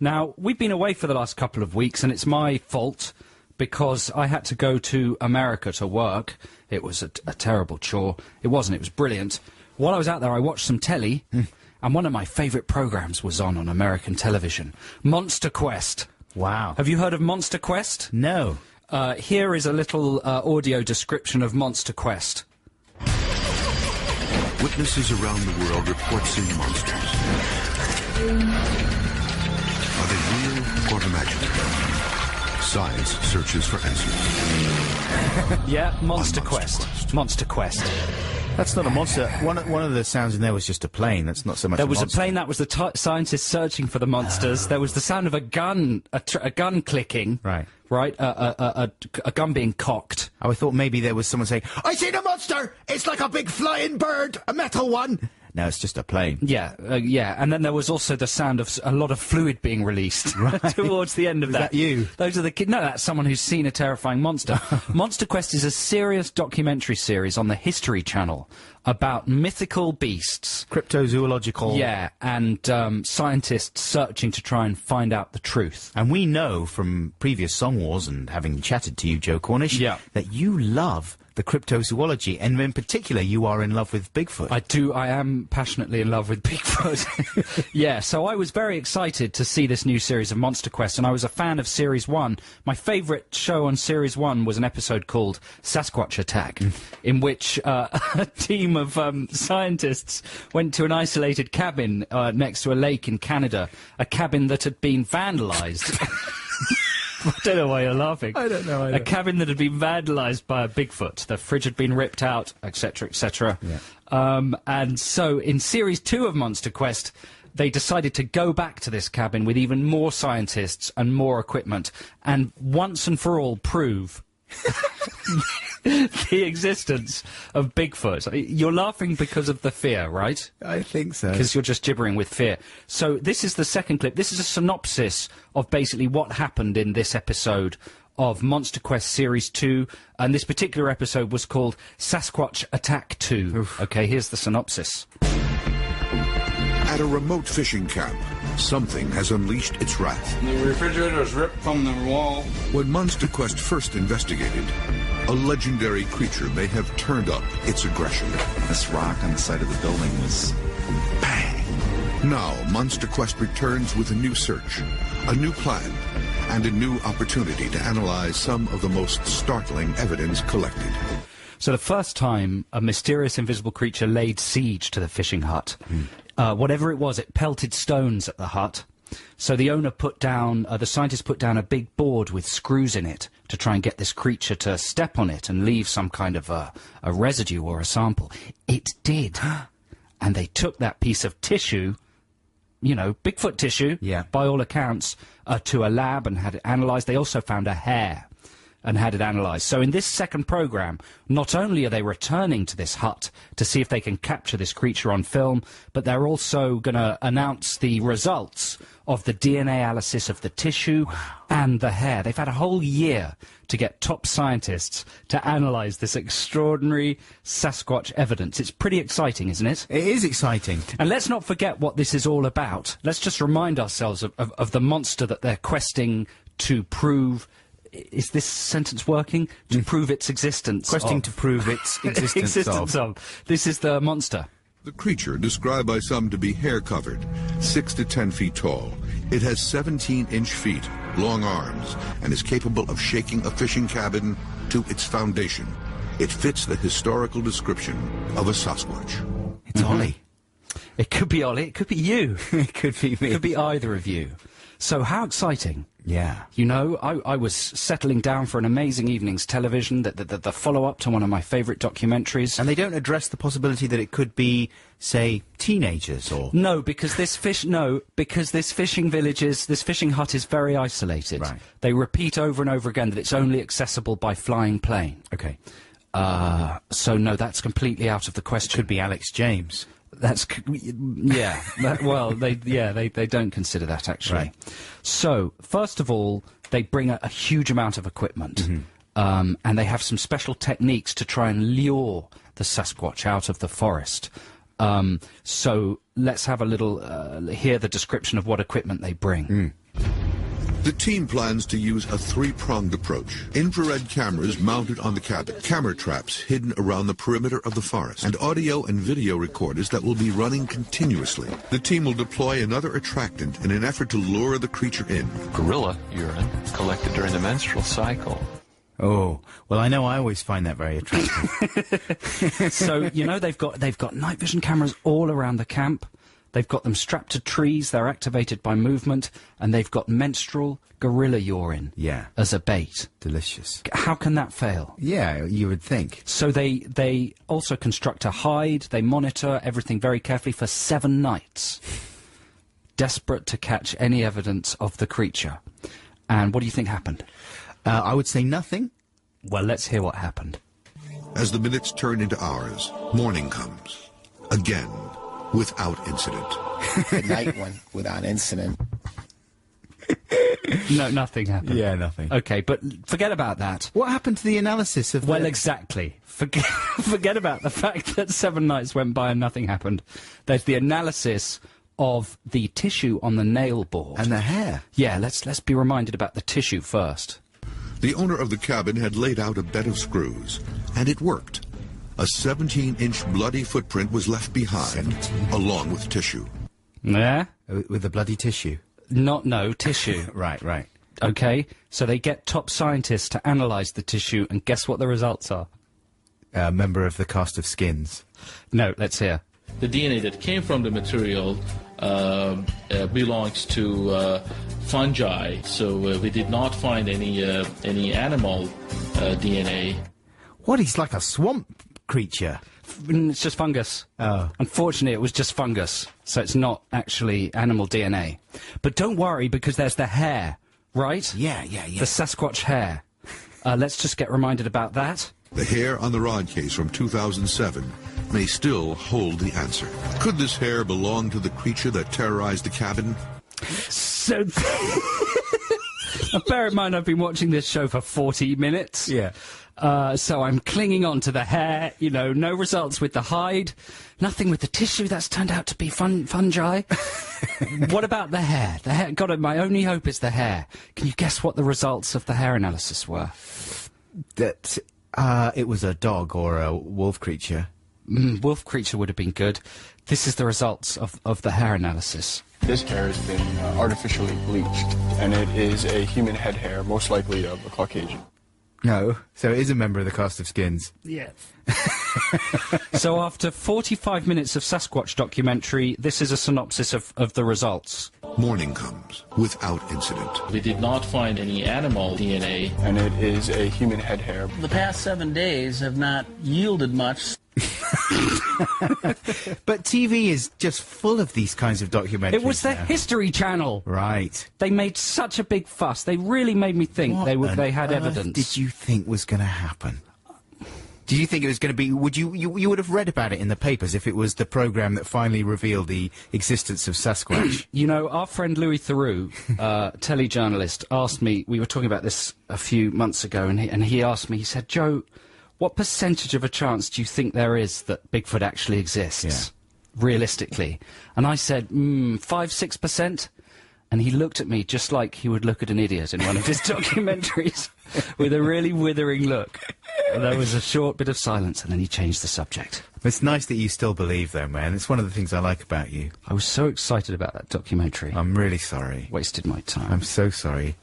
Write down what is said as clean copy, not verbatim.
Now, we've been away for the last couple of weeks, and it's my fault because I had to go to America to work. It was a terrible chore. It wasn't. It was brilliant. While I was out there, I watched some telly, and one of my favourite programmes was on American television. Monster Quest. Wow. Have you heard of Monster Quest? No. Here is a little audio description of Monster Quest. Witnesses around the world report seeing monsters. Are they real or imaginary? Science searches for answers. Yeah, Monster Quest. Monster Quest. That's not a monster. One of the sounds in there was just a plane. That's not so much There a was monster. a plane, that was the scientists searching for the monsters. There was the sound of a gun, a gun clicking. Right. Right, a gun being cocked. Oh, I thought maybe there was someone saying, "I seen a monster! It's like a big flying bird! A metal one!" No, it's just a plane. Yeah, yeah, and then there was also the sound of a lot of fluid being released towards the end of that. Is that you? Those are the no, that's someone who's seen a terrifying monster. Monster Quest is a serious documentary series on the History Channel about mythical beasts. Cryptozoological. Yeah, and scientists searching to try and find out the truth. And we know from previous Song Wars and having chatted to you, Joe Cornish, that you love the cryptozoology, and in particular, you are in love with Bigfoot. I do. I am passionately in love with Bigfoot. Yeah, so I was very excited to see this new series of Monster Quest, and I was a fan of Series 1. My favourite show on Series 1 was an episode called Sasquatch Attack, in which a team of scientists went to an isolated cabin next to a lake in Canada, a cabin that had been vandalised. I don't know why you're laughing. I don't know either. A cabin that had been vandalised by a Bigfoot. The fridge had been ripped out, etc., etc. Yeah. And so in Series 2 of Monster Quest, they decided to go back to this cabin with even more scientists and more equipment, and once and for all prove the existence of Bigfoot. You're laughing because of the fear, right? I think so. Because you're just gibbering with fear. So this is the second clip. This is a synopsis of basically what happened in this episode of Monster Quest Series 2, and this particular episode was called Sasquatch Attack 2. Oof. Okay, here's the synopsis. At a remote fishing camp, something has unleashed its wrath. The refrigerator was ripped from the wall. When Monster Quest first investigated, a legendary creature may have turned up its aggression. This rock on the side of the building was bang. Now, Monster Quest returns with a new search, a new plan, and a new opportunity to analyze some of the most startling evidence collected. So the first time a mysterious invisible creature laid siege to the fishing hut, whatever it was, it pelted stones at the hut. So the owner put down, the scientist put down a big board with screws in it to try and get this creature to step on it and leave some kind of a residue or a sample. It did. And they took that piece of tissue, you know, Bigfoot tissue, by all accounts, to a lab and had it analysed. They also found a hair and had it analysed. So in this second programme, not only are they returning to this hut to see if they can capture this creature on film, but they're also going to announce the results of the DNA analysis of the tissue and the hair. They've had a whole year to get top scientists to analyse this extraordinary Sasquatch evidence. It's pretty exciting, isn't it? It is exciting. And let's not forget what this is all about. Let's just remind ourselves of the monster that they're questing to prove. Is this sentence working? To prove its existence. Questing to prove its existence of. This is the monster. The creature, described by some to be hair-covered, 6 to 10 feet tall. It has 17-inch feet, long arms, and is capable of shaking a fishing cabin to its foundation. It fits the historical description of a Sasquatch. It's Ollie. It could be Ollie. It could be you. It could be me. It could be either of you. So how exciting. Yeah. You know, I was settling down for an amazing evening's television, the follow-up to one of my favourite documentaries. And they don't address the possibility that it could be, say, teenagers or... No, because this fishing hut is very isolated. Right. They repeat over and over again that it's only accessible by flying plane. Okay. So no, that's completely out of the question. Could be Alex James. That's yeah. They don't consider that actually. Right. So first of all, they bring a huge amount of equipment, and they have some special techniques to try and lure the Sasquatch out of the forest. So let's have a little hear the description of what equipment they bring. The team plans to use a three-pronged approach. Infrared cameras mounted on the cabin, camera traps hidden around the perimeter of the forest, and audio and video recorders that will be running continuously. The team will deploy another attractant in an effort to lure the creature in. Gorilla urine collected during the menstrual cycle. Oh, well, I know I always find that very attractive. So, you know, they've got night vision cameras all around the camp. They've got them strapped to trees, they're activated by movement, and they've got menstrual gorilla urine as a bait. Delicious. How can that fail? Yeah, you would think. So they also construct a hide, they monitor everything very carefully for 7 nights, desperate to catch any evidence of the creature. And what do you think happened? I would say nothing. Well, let's hear what happened. As the minutes turn into hours, morning comes. Again. Without incident. The night one without incident. No, nothing happened. Yeah, nothing. Okay, but forget about that. What happened to the analysis of Well, exactly. Forget about the fact that 7 nights went by and nothing happened. There's the analysis of the tissue on the nail board. And the hair. Yeah, let's be reminded about the tissue first. The owner of the cabin had laid out a bed of screws, and it worked. A 17-inch bloody footprint was left behind, along with tissue. Yeah? With the bloody tissue? No, tissue. Right. Okay, so they get top scientists to analyse the tissue, and guess what the results are? A member of the cast of Skins. No, let's hear. The DNA that came from the material belongs to fungi, so we did not find any animal DNA. What, he's like a swamp creature? It's just fungus. Oh. Unfortunately, it was just fungus, so it's not actually animal DNA. But don't worry, because there's the hair, right? Yeah. The Sasquatch hair. Let's just get reminded about that. The hair on the rod case from 2007 may still hold the answer. Could this hair belong to the creature that terrorized the cabin? So... Now, bear in mind, I've been watching this show for 40 minutes. Yeah. So I'm clinging on to the hair, you know, no results with the hide, nothing with the tissue, that's turned out to be fungi. What about the hair? The hair, God, my only hope is the hair. Can you guess what the results of the hair analysis were? That, it was a dog or a wolf creature. Wolf creature would have been good. This is the results of the hair analysis. This hair has been artificially bleached, and it is a human head hair, most likely of a Caucasian. No, so it is a member of the cast of Skins. Yes. So after 45 minutes of Sasquatch documentary, this is a synopsis of the results. Morning comes, without incident. We did not find any animal DNA. And it is a human head hair. The past 7 days have not yielded much. But TV is just full of these kinds of documentaries. It was the now. History Channel. Right. They made such a big fuss. They really made me think they had evidence. Did you think was going to happen? Did you think it was going to be... You would have read about it in the papers if it was the programme that finally revealed the existence of Sasquatch. You know, our friend Louis Theroux, telejournalist, asked me... We were talking about this a few months ago, and he asked me, he said, Joe, what percentage of a chance do you think there is that Bigfoot actually exists, realistically? And I said, 5-6%. And he looked at me just like he would look at an idiot in one of his documentaries, with a really withering look. And there was a short bit of silence, and then he changed the subject. It's nice that you still believe, though, man. It's one of the things I like about you. I was so excited about that documentary. I'm really sorry. Wasted my time. I'm so sorry.